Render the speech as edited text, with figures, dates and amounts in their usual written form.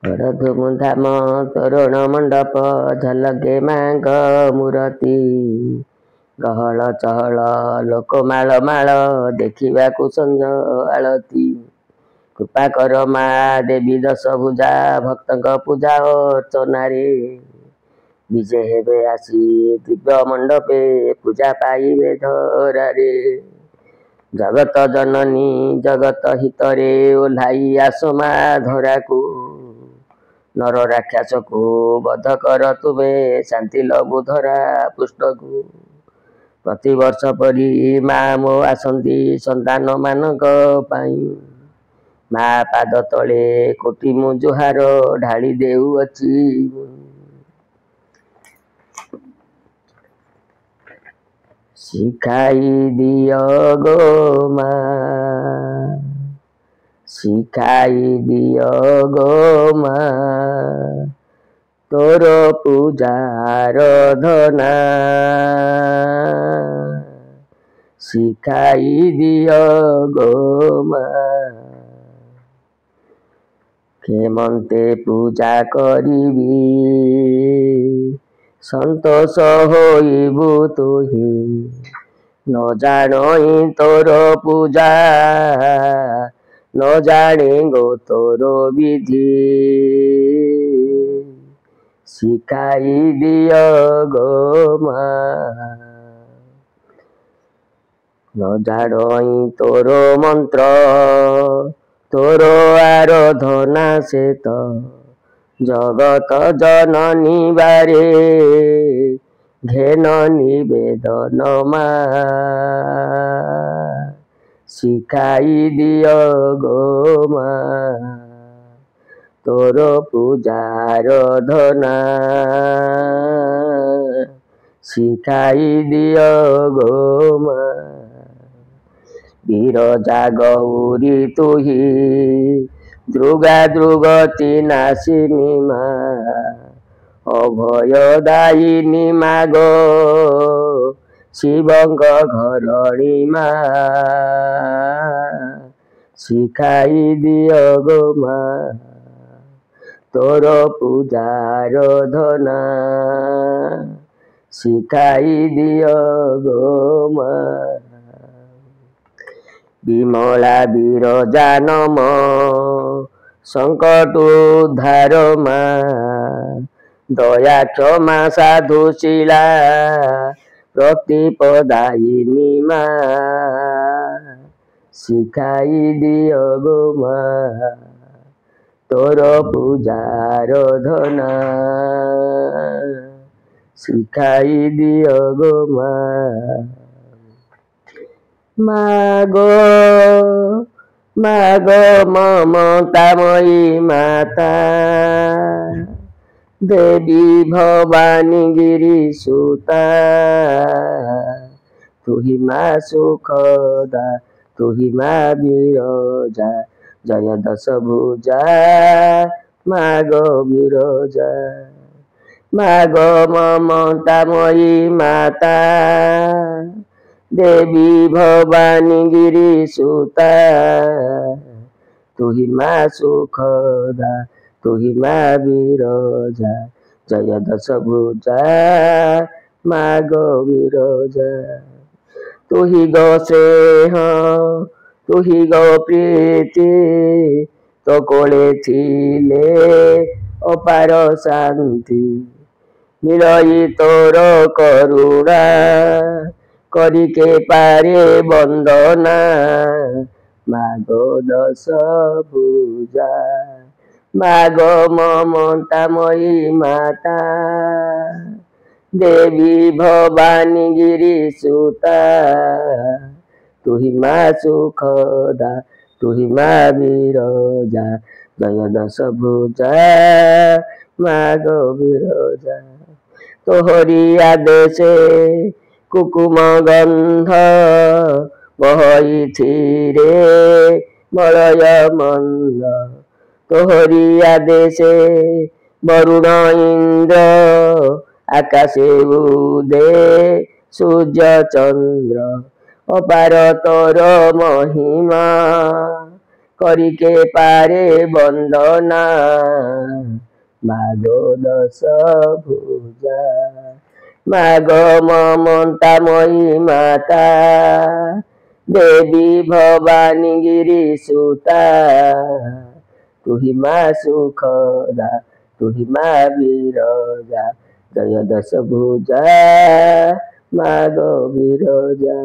ଧୁମଧାମ ତୋରଣ ମଣ୍ଡପ ଝଲକେ ମାଙ୍କ ମୂରତି ଗହଳ ଚହଳ ଲୋକ ମାଳ ମାଳ ଦେଖିବାକୁ ସଞ୍ଜ ଆଳତି କୃପା କର ମା ଦେବୀ ଦଶ ଭୁଜା ଭକ୍ତଙ୍କ ପୂଜା ଅର୍ଚ୍ଚନାରେ ବିଜେ ହେବେ ଆସି ଦିବ୍ୟ ମଣ୍ଡପେ ପୂଜା ପାଇବେ ଧରାରେ ଜଗତ ଜନନୀ ଜଗତ ହିତରେ ଓହ୍ଲାଇ ଆସ ମା ଧରାକୁ नर राक्षस को बध कर तुमे शांति लघु धरा पृष्ठको प्रतिवर्ष परी माँ मो आसती संतान मानक पाई माँ पाद तले कोटि मु जुहार ढाली देउअछि शिखाई दियो गो माँ शिखाई दियो गो माँ तोर पूजार धना शिखाई दियो गो माँ केमंते पूजा करिबी संतोष होइबु तुही न जानई तोर पूजा न जाने गो तोरो विधि शिखाई दियो गो माँ न जानई तोरो मंत्र तोरो आराधना से तो जगत जननी बारे घेन निवेदन मा शिखाई दियो गो माँ तोर पूजार धना शिखाई दियो गो माँ विरजा गौरी तुही दुर्गा दुर्गति नाशिनी माँ अभयदायिनी मागो शिवंग घरणी माँ शिखाई दियो गो माँ तोर पूजार धना शिखाई दियो गो माँ विमला विरजा नम संकट उद्धार माँ दया क्षमा साधुशीला प्रतिपदायिनी माँ शिखाई दियो गो माँ तोर पूजार धना शिखाई दियो गो माँ मागो मागो ममतामयी माता देवी भवानी गिरी सुता तुही माँ सुखदा तुही माँ विरजा जय दश भुजा मागो विरजा मागो ममतामयी माता देवी भवानी गिरी सुता तुही माँ सुखदा तुही माँ विरजा जय दश भुजा मागो विरजा तुही गो स्नेह तुही गो प्रीति तो कोले थिले अपार शांति मिलई तोर करुणा करिके पारे वंदना मागो दश भुजा मागो ममतामयी माता देवी भवानी गिरी सुता तुही माँ सुखदा तुही माँ विरजा जय दश भुजा मागो विरजा तोहरी आदेशे कुकुम गंध बहईथिरे मलय मंद तोहरी आदेशे वरुण इंद्र आकाशे उदे सूर्य चंद्र अपार तोर महिमा କରିके ପାରେ ବନ୍ଦନା ମାଗো দশ ভুজা মাগো মমতাময়ী মাতা দেবী ভবানী গিরি সুতা তুহি মা সুখদা তুহি মা বিরজা জয় দশ ভুজা মাগো বিরজা।